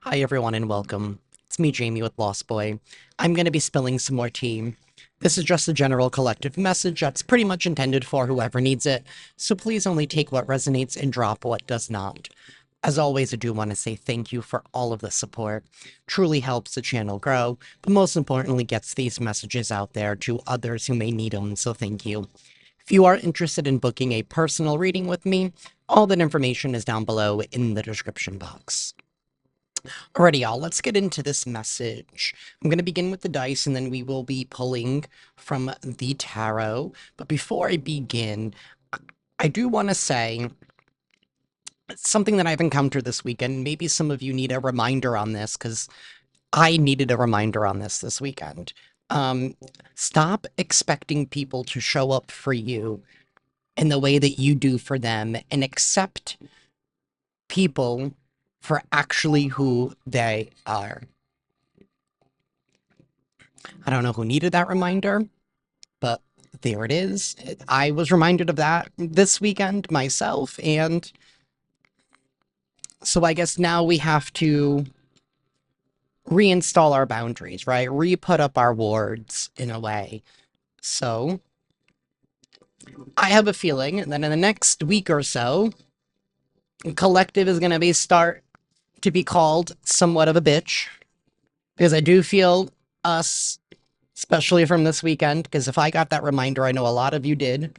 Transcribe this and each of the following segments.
Hi, everyone, and welcome. It's me, Jamie, with Lost Boy. I'm going to be spilling some more tea. This is just a general collective message that's pretty much intended for whoever needs it, so please only take what resonates and drop what does not. As always, I do want to say thank you for all of the support. Truly helps the channel grow, but most importantly gets these messages out there to others who may need them, so thank you. If you are interested in booking a personal reading with me, all that information is down below in the description box. Alrighty, y'all, let's get into this message. I'm going to begin with the dice and then we will be pulling from the tarot. But before I begin, I do want to say something that I've encountered this weekend. Maybe some of you need a reminder on this because I needed a reminder on this weekend. Stop expecting people to show up for you in the way that you do for them and accept people for actually who they are. I don't know who needed that reminder, but there it is. I was reminded of that this weekend myself, and so I guess now we have to reinstall our boundaries, right? Re-put up our wards in a way. So I have a feeling that in the next week or so, collective is going to be start to be called somewhat of a bitch, because I do feel us, especially from this weekend, because if I got that reminder, I know a lot of you did,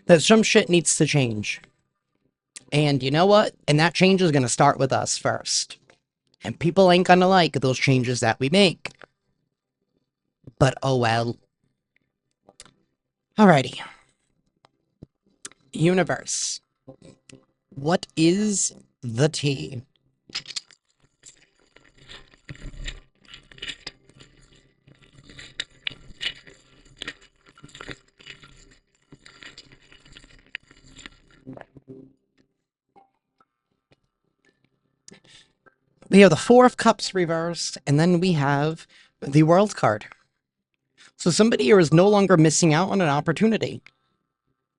that some shit needs to change. And you know what? And that change is going to start with us first. And people ain't going to like those changes that we make. But oh well. Alrighty. Universe. What is the tea? We have the Four of Cups reversed, and then we have the World card. So somebody here is no longer missing out on an opportunity.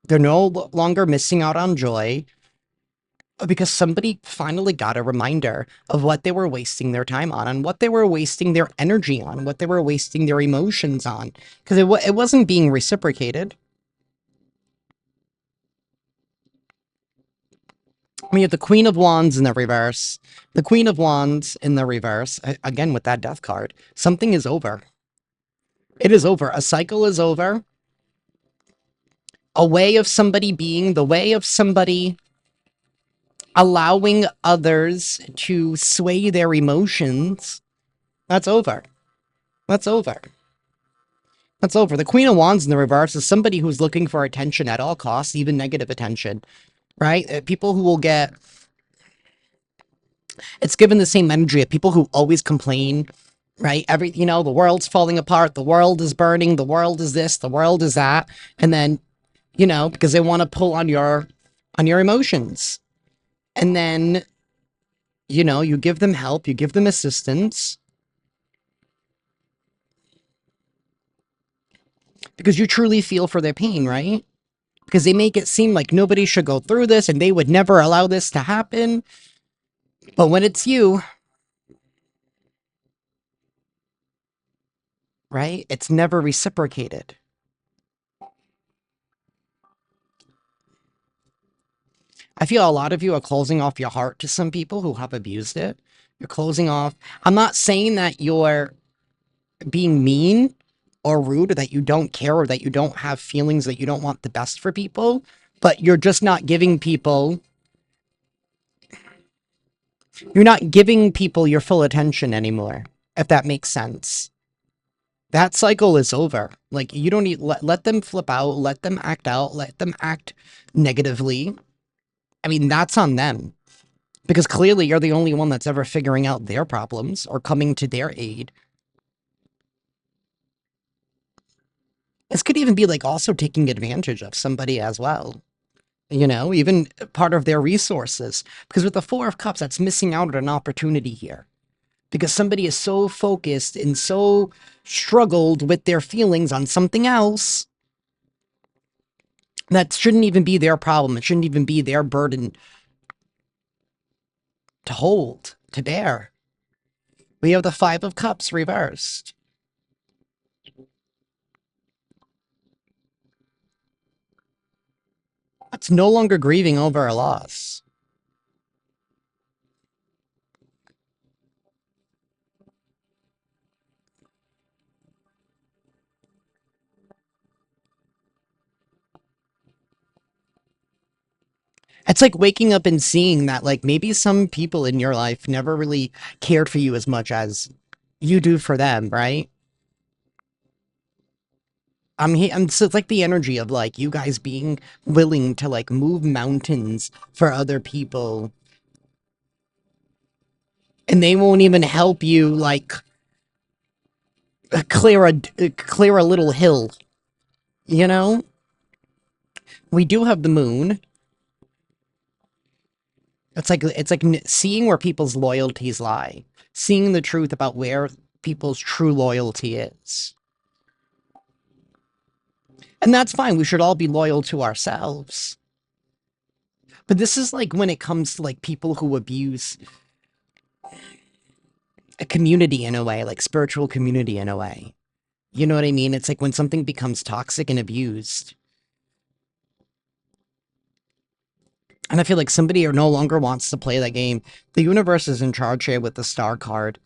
They're no longer missing out on joy because somebody finally got a reminder of what they were wasting their time on and what they were wasting their energy on, what they were wasting their emotions on, because it wasn't being reciprocated. We have the Queen of Wands in the reverse. The Queen of Wands in the reverse, again with that death card. Something is over. It is over. A cycle is over. A way of somebody being, the way of somebody allowing others to sway their emotions, that's over. That's over. That's over. The Queen of Wands in the reverse is somebody who's looking for attention at all costs, even negative attention, right? People who will get... It's given the same energy of people who always complain, right? The world's falling apart, the world is burning, the world is this, the world is that, and then, because they want to pull on your emotions. And then, you give them help, you give them assistance, because you truly feel for their pain, right? Because they make it seem like nobody should go through this and they would never allow this to happen. But when it's you, right, it's never reciprocated. I feel a lot of you are closing off your heart to some people who have abused it. You're closing off. I'm not saying that you're being mean or rude or that you don't care or that you don't have feelings that you don't want the best for people, but you're just not giving people... You're not giving people your full attention anymore, if that makes sense. That cycle is over. Like, you don't need... Let them flip out, let them act out, let them act negatively. I mean, that's on them. Because clearly you're the only one that's ever figuring out their problems or coming to their aid. This could even be like also taking advantage of somebody as well. Even part of their resources. Because with the Four of Cups, that's missing out on an opportunity here. Because somebody is so focused and so struggled with their feelings on something else that shouldn't even be their problem. It shouldn't even be their burden to hold, to dare. We have the Five of Cups reversed. It's no longer grieving over a loss. It's like waking up and seeing that, like, maybe some people in your life never really cared for you as much as you do for them, right? So it's like the energy of like you guys being willing to like move mountains for other people, and they won't even help you like clear a little hill. You know, we do have the moon. Seeing where people's loyalties lie, seeing the truth about where people's true loyalty is. And that's fine. We should all be loyal to ourselves. But this is like when it comes to like people who abuse a community in a way, like spiritual community in a way. You know what I mean? It's like when something becomes toxic and abused. And I feel like somebody no longer wants to play that game. The universe is in charge here with the star card.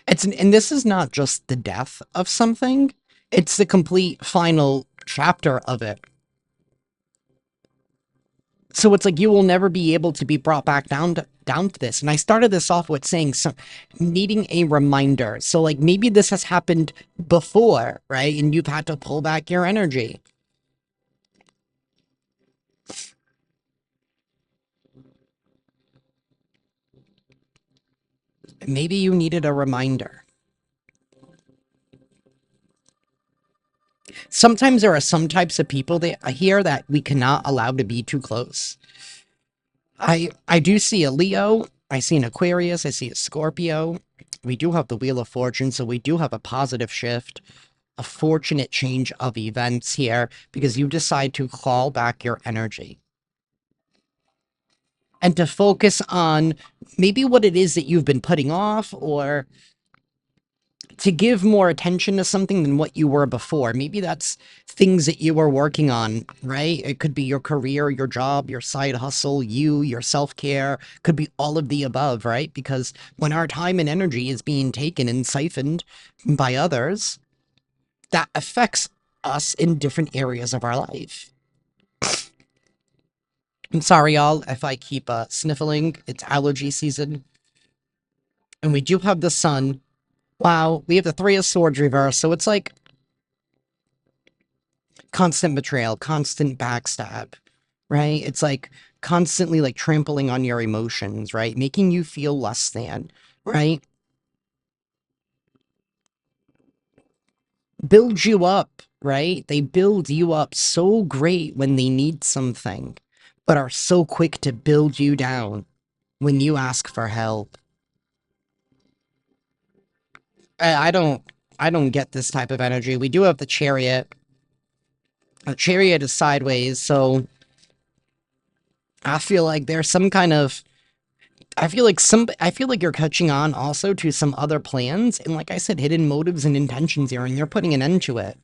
And this is not just the death of something. It's the complete final chapter of it. So it's like you will never be able to be brought back down to this. And I started this off with saying needing a reminder. So like maybe this has happened before, right? And you've had to pull back your energy. Maybe you needed a reminder. Sometimes there are some types of people that I hear that we cannot allow to be too close. I do see a Leo, I see an Aquarius, I see a Scorpio. We do have the Wheel of Fortune, so we do have a positive shift, a fortunate change of events here because you decide to call back your energy and to focus on maybe what it is that you've been putting off or to give more attention to something than what you were before. Maybe that's things that you were working on, right? It could be your career, your job, your side hustle, your self-care, could be all of the above, right? Because when our time and energy is being taken and siphoned by others, that affects us in different areas of our life. I'm sorry, y'all, if I keep sniffling. It's allergy season. And we do have the sun. Wow, we have the Three of Swords reversed, so it's like constant betrayal, constant backstab, right? It's like constantly like trampling on your emotions, right? Making you feel less than, right? Build you up, right? They build you up so great when they need something, but are so quick to build you down when you ask for help. I don't I don't get this type of energy. We do have the Chariot. The Chariot is sideways, so I feel like there's some kind of I feel like you're catching on also to some other plans and like I said, hidden motives and intentions here, and you're putting an end to it.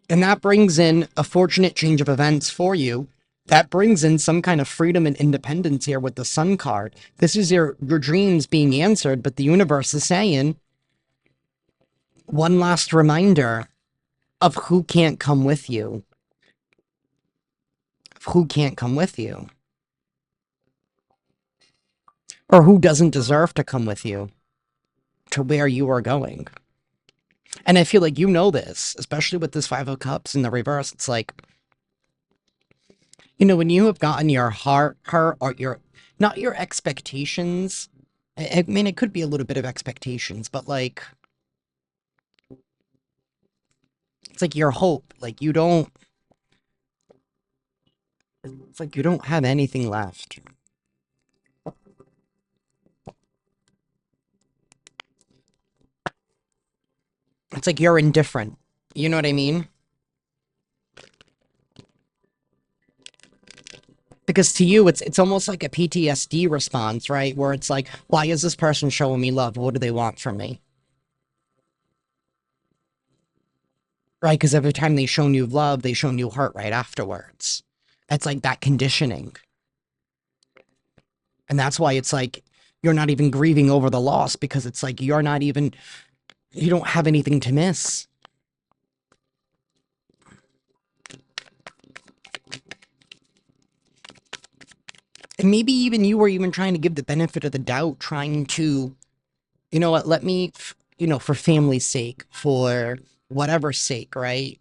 And that brings in a fortunate change of events for you. That brings in some kind of freedom and independence here with the Sun card. This is your dreams being answered, but the universe is saying one last reminder of who can't come with you. Of who can't come with you. Or who doesn't deserve to come with you to where you are going. And I feel like you know this, especially with this Five of Cups in the reverse. It's like, you know, when you have gotten your heart hurt or your, not your expectations. I mean, it could be a little bit of expectations, but like, it's like your hope. Like it's like you don't have anything left. It's like you're indifferent. You know what I mean? Because to you, it's almost like a PTSD response, right? Where it's like, why is this person showing me love? What do they want from me? Right? Because every time they've shown you love, they've shown you hurt right afterwards. It's like that conditioning. And that's why it's like you're not even grieving over the loss because it's like you're not even, you don't have anything to miss. And maybe even you were even trying to give the benefit of the doubt, trying to, you know what, let me, for family's sake, for whatever sake, right?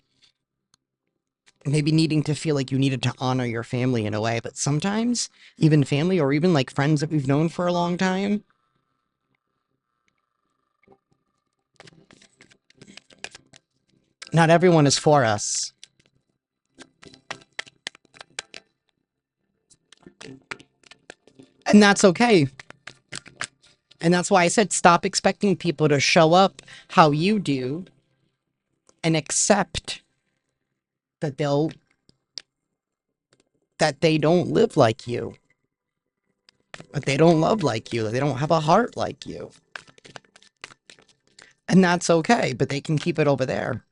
Maybe needing to feel like you needed to honor your family in a way, but sometimes even family or even like friends that we've known for a long time, not everyone is for us. And that's okay. And that's why I said stop expecting people to show up how you do and accept that they don't live like you, that they don't love like you, that they don't have a heart like you. And that's okay, but they can keep it over there.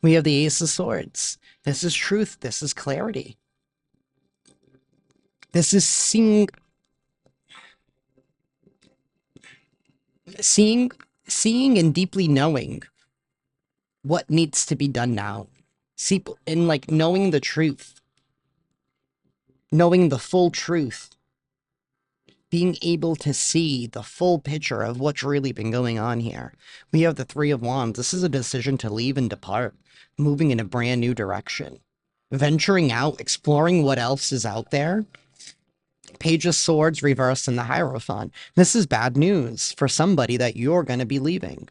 We have the Ace of Swords. This is truth. This is clarity. This is seeing, seeing and deeply knowing what needs to be done now. See, and like knowing the truth, knowing the full truth, being able to see the full picture of what's really been going on here. We have the Three of Wands. This is a decision to leave and depart, moving in a brand new direction, venturing out, exploring what else is out there. Page of Swords reversed in the Hierophant. This is bad news for somebody that you're going to be leaving,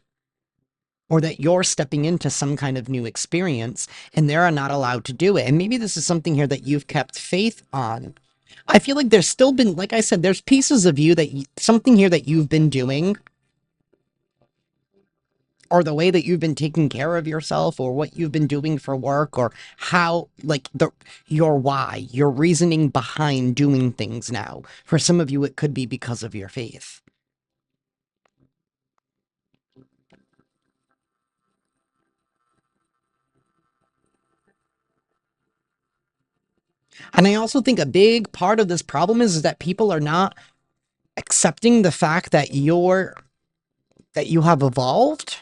or that you're stepping into some kind of new experience and they're not allowed to do it. And maybe this is something here that you've kept faith on. I feel like there's still been, like I said, there's pieces of you that something here that you've been doing, or the way that you've been taking care of yourself, or what you've been doing for work, or how, like, your why, your reasoning behind doing things now. For some of you, it could be because of your faith. And I also think a big part of this problem is that people are not accepting the fact that you have evolved,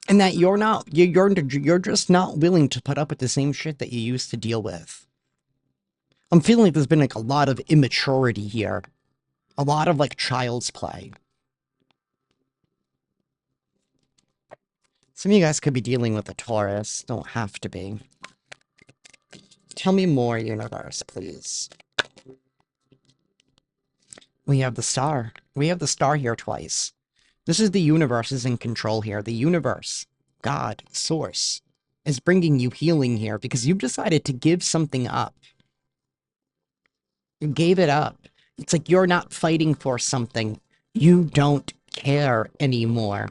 and that you're just not willing to put up with the same shit that you used to deal with. I'm feeling like there's been like a lot of immaturity here, a lot of like child's play. Some of you guys could be dealing with a Taurus, don't have to be. Tell me more, universe, please. We have the star. We have the star here twice. This is the universe is in control here. The universe, God, source, is bringing you healing here because you've decided to give something up. You gave it up. It's like you're not fighting for something. You don't care anymore.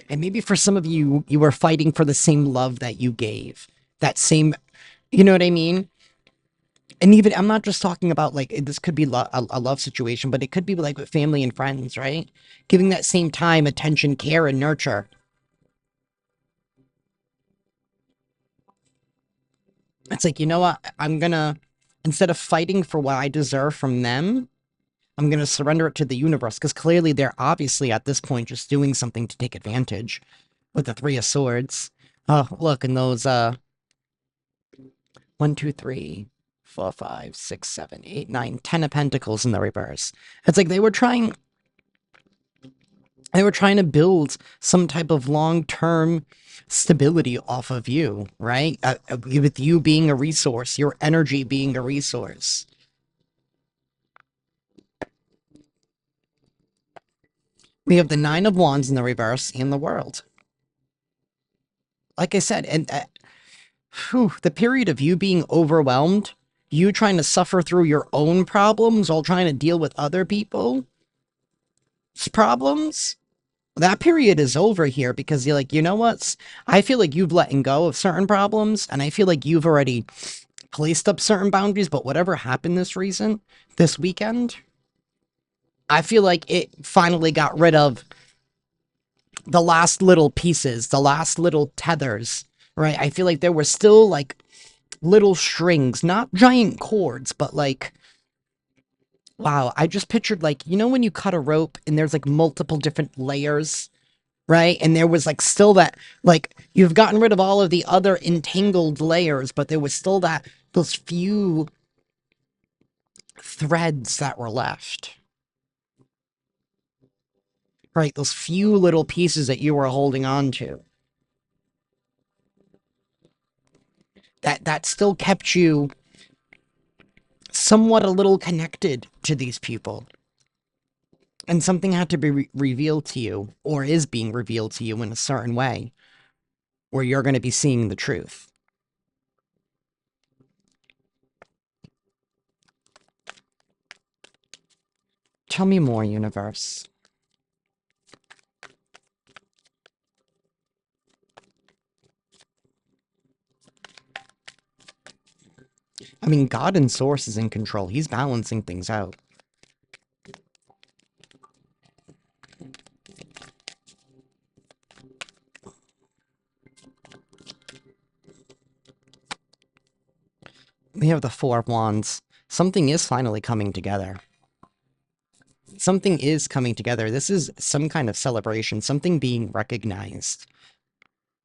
And maybe for some of you, you were fighting for the same love that you gave. That same, you know what I mean? And even, I'm not just talking about like, this could be a love situation, but it could be like with family and friends, right? Giving that same time, attention, care, and nurture. It's like, you know what? Instead of fighting for what I deserve from them, I'm going to surrender it to the universe. Because clearly they're obviously at this point just doing something to take advantage with the Three of Swords. Oh, look, and those, 1, 2, 3, 4, 5, 6, 7, 8, 9, 10 of Pentacles in the reverse. It's like they were trying to build some type of long-term stability off of you, right? With you being a resource, your energy being a resource. We have the Nine of Wands in the reverse in the World. Like I said, and the period of you being overwhelmed, you trying to suffer through your own problems while trying to deal with other people's problems, That period is over here because you're like, you know what? I feel like you've letting go of certain problems, and I feel like you've already placed up certain boundaries, but whatever happened this weekend, I feel like it finally got rid of the last little pieces, the last little tethers, right? I feel like there were still like little strings, not giant cords, but like, wow, I just pictured like, you know, when you cut a rope and there's like multiple different layers, right? And there was like still that, like, you've gotten rid of all of the other entangled layers, but there was still those few threads that were left, right? Those few little pieces that you were holding on to. That still kept you somewhat a little connected to these people. And something had to be revealed to you, or is being revealed to you in a certain way, where you're going to be seeing the truth. Tell me more, universe. I mean, God and Source is in control. He's balancing things out. We have the Four of Wands. Something is finally coming together. Something is coming together. This is some kind of celebration, something being recognized,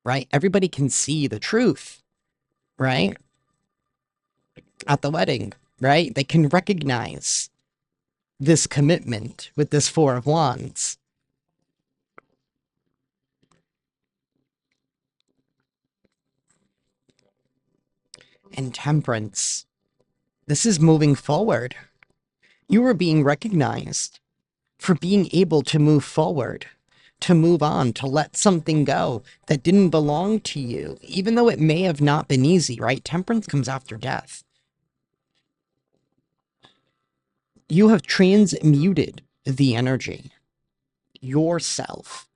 right? Everybody can see the truth, right? At the wedding, right? They can recognize this commitment with this Four of Wands. And Temperance. This is moving forward. You are being recognized for being able to move forward, to move on, to let something go that didn't belong to you, even though it may have not been easy, right? Temperance comes after death. You have transmuted the energy yourself.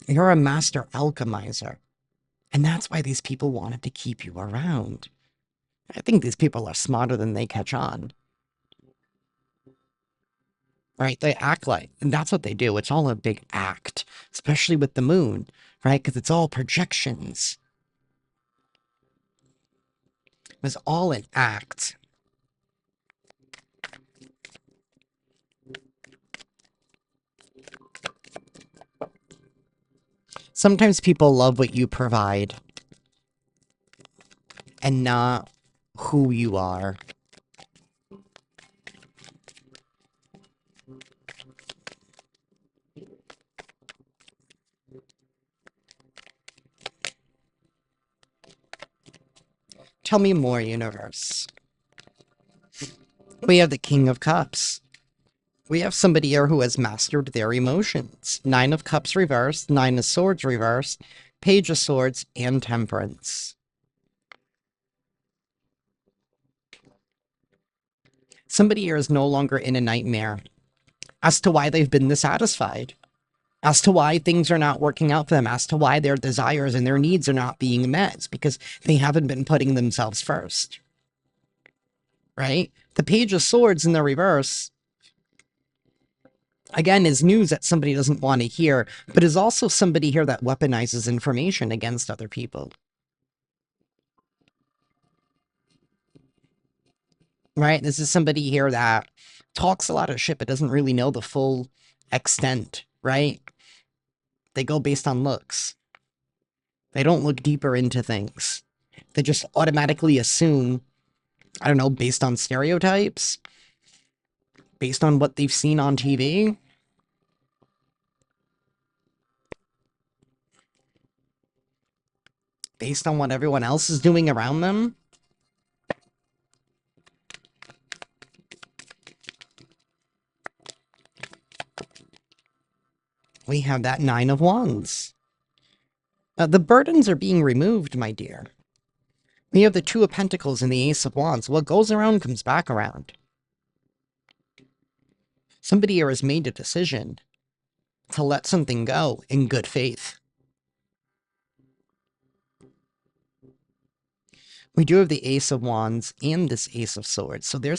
You're a master alchemizer. And that's why these people wanted to keep you around. I think these people are smarter than they catch on. Right? They act like, and that's what they do. It's all a big act, especially with the moon, right? Because it's all projections. It's all an act. Sometimes people love what you provide and not who you are. Tell me more, universe. We have the King of Cups. We have somebody here who has mastered their emotions. Nine of Cups reversed, Nine of Swords reversed, Page of Swords, and Temperance. Somebody here is no longer in a nightmare as to why they've been dissatisfied, as to why things are not working out for them, as to why their desires and their needs are not being met. It's because they haven't been putting themselves first. Right? The Page of Swords in the reverse, again, is news that somebody doesn't want to hear, but is also somebody here that weaponizes information against other people. Right? This is somebody here that talks a lot of shit, but doesn't really know the full extent, right? They go based on looks. They don't look deeper into things. They just automatically assume, I don't know, based on stereotypes, based on what they've seen on TV. Based on what everyone else is doing around them. We have that Nine of Wands. The burdens are being removed, my dear. We have the Two of Pentacles and the Ace of Wands. What goes around comes back around. Somebody here has made a decision to let something go in good faith. We do have the Ace of Wands and this Ace of Swords. So the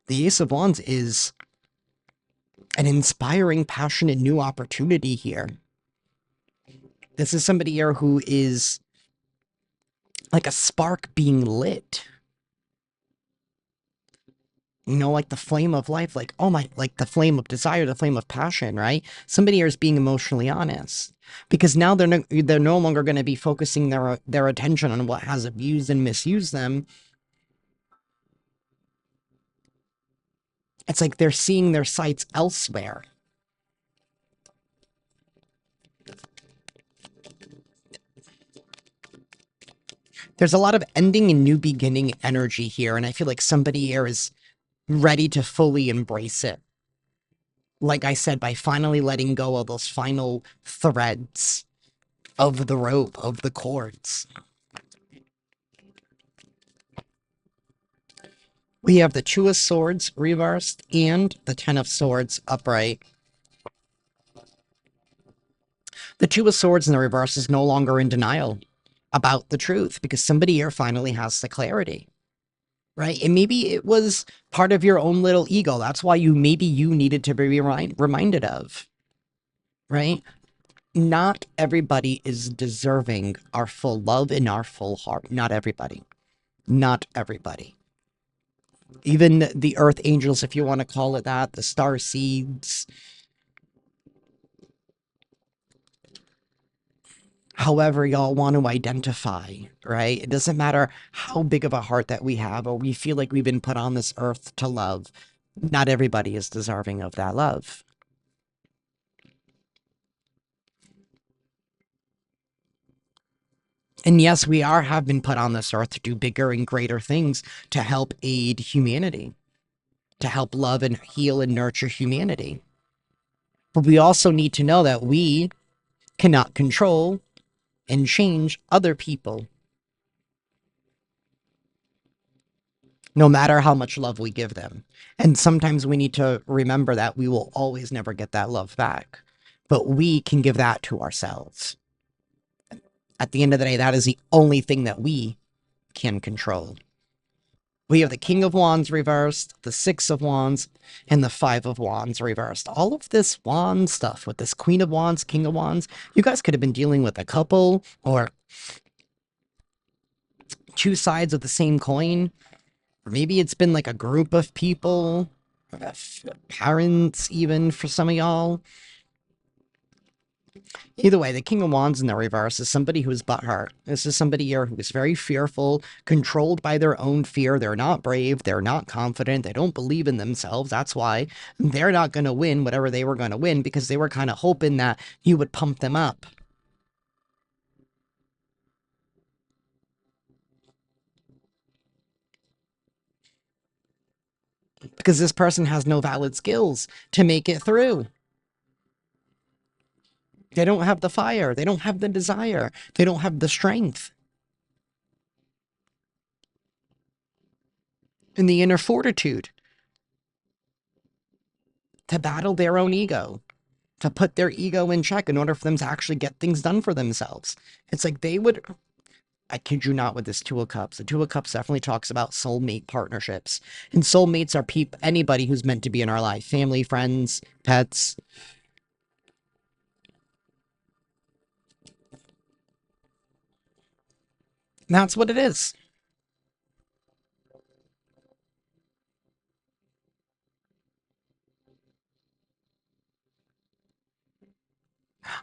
Ace of Wands is an inspiring, passionate new opportunity here. This is somebody here who is like a spark being lit. You know, like the flame of life, like, oh my, like the flame of desire, the flame of passion, right? Somebody here is being emotionally honest because now they're no longer going to be focusing their attention on what has abused and misused them. It's like they're seeing their sights elsewhere. There's a lot of ending and new beginning energy here, and I feel like somebody here is ready to fully embrace it. Like I said, by finally letting go of those final threads of the rope, of the cords. We have the Two of Swords reversed and the Ten of Swords upright. The Two of Swords in the reverse is no longer in denial about the truth because somebody here finally has the clarity, right? And maybe it was part of your own little ego. That's why you needed to be reminded of, right? Not everybody is deserving our full love and our full heart. Not everybody. Not everybody. Even the earth angels, if you want to call it that, the star seeds, however y'all want to identify, right? It doesn't matter how big of a heart that we have or we feel like we've been put on this earth to love. Not everybody is deserving of that love. And yes, we have been put on this earth to do bigger and greater things to help aid humanity, to help love and heal and nurture humanity. But we also need to know that we cannot control and change other people, no matter how much love we give them. And sometimes we need to remember that we will always never get that love back, but we can give that to ourselves. At the end of the day, that is the only thing that we can control. We have the King of Wands reversed, the Six of Wands, and the Five of Wands reversed. All of this wand stuff with this Queen of Wands, King of Wands, you guys could have been dealing with a couple or two sides of the same coin. Or maybe it's been like a group of people, parents even for some of y'all. Either way, the King of Wands in the reverse is somebody who's butthurt. This is somebody here who is very fearful, controlled by their own fear. They're not brave. They're not confident. They don't believe in themselves. That's why they're not going to win whatever they were going to win because they were kind of hoping that you would pump them up. Because this person has no valid skills to make it through. They don't have the fire. They don't have the desire. They don't have the strength. And the inner fortitude to battle their own ego, to put their ego in check in order for them to actually get things done for themselves. It's like they would, I kid you not with this Two of Cups. The Two of Cups definitely talks about soulmate partnerships. And soulmates are anybody who's meant to be in our life. Family, friends, pets. That's what it is.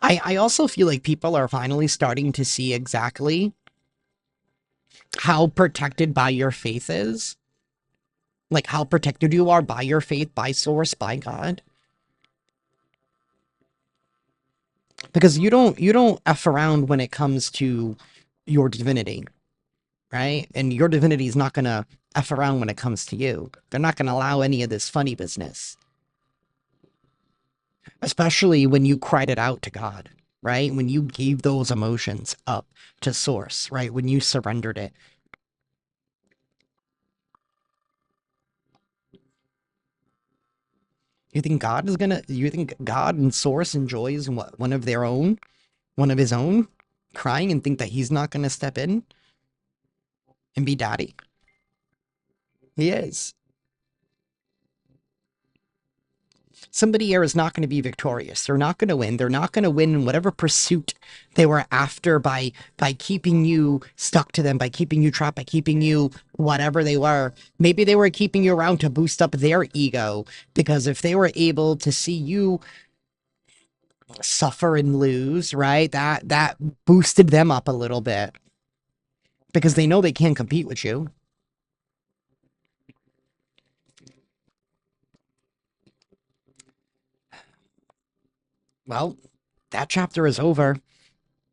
I also feel like people are finally starting to see exactly how protected by your faith is. Like how protected you are by your faith, by source, by God. Because you don't F around when it comes to your divinity, right? And your divinity is not gonna F around when it comes to you. They're not gonna allow any of this funny business. Especially when you cried it out to God, right? When you gave those emotions up to source, right? When you surrendered it. You think God and Source enjoys what, one of his own, crying and think that he's not gonna step in and be daddy? He is. Somebody here is not going to be victorious. They're not going to win. They're not going to win in whatever pursuit they were after by keeping you stuck to them, by keeping you trapped, by keeping you whatever they were. Maybe they were keeping you around to boost up their ego, because if they were able to see you suffer and lose, right? That boosted them up a little bit because they know they can't compete with you. Well, that chapter is over.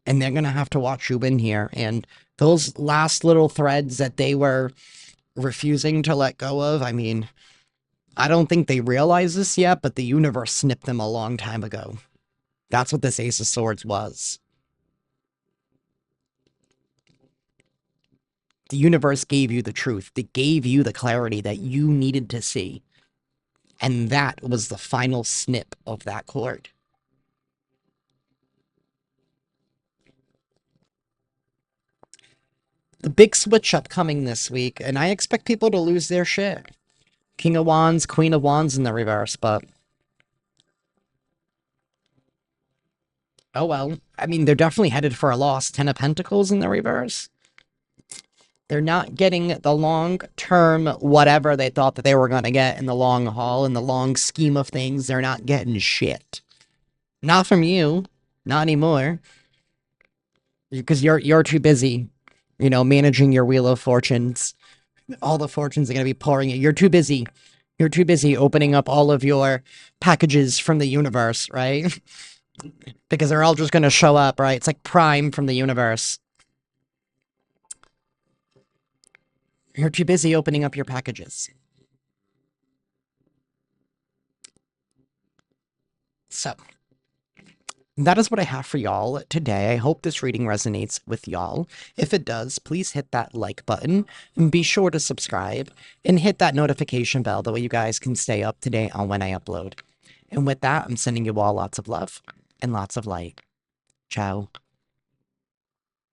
And they're going to have to watch you win here. And those last little threads that they were refusing to let go of, I mean, I don't think they realize this yet, but the universe snipped them a long time ago. That's what this Ace of Swords was. The universe gave you the truth. It gave you the clarity that you needed to see. And that was the final snip of that cord. The big switch up coming this week, and I expect people to lose their shit. King of Wands, Queen of Wands in the reverse, but oh well. I mean, they're definitely headed for a loss. Ten of Pentacles in the reverse. They're not getting the long-term whatever they thought that they were going to get in the long haul, in the long scheme of things. They're not getting shit. Not from you. Not anymore. Because you're too busy, you know, managing your Wheel of Fortunes. All the fortunes are going to be pouring in. You're too busy. You're too busy opening up all of your packages from the universe, right? Because they're all just going to show up, right? It's like Prime from the universe. You're too busy opening up your packages. So, that is what I have for y'all today. I hope this reading resonates with y'all. If it does, please hit that like button and be sure to subscribe and hit that notification bell. That way you guys can stay up to date on when I upload. And with that, I'm sending you all lots of love and lots of light. Ciao.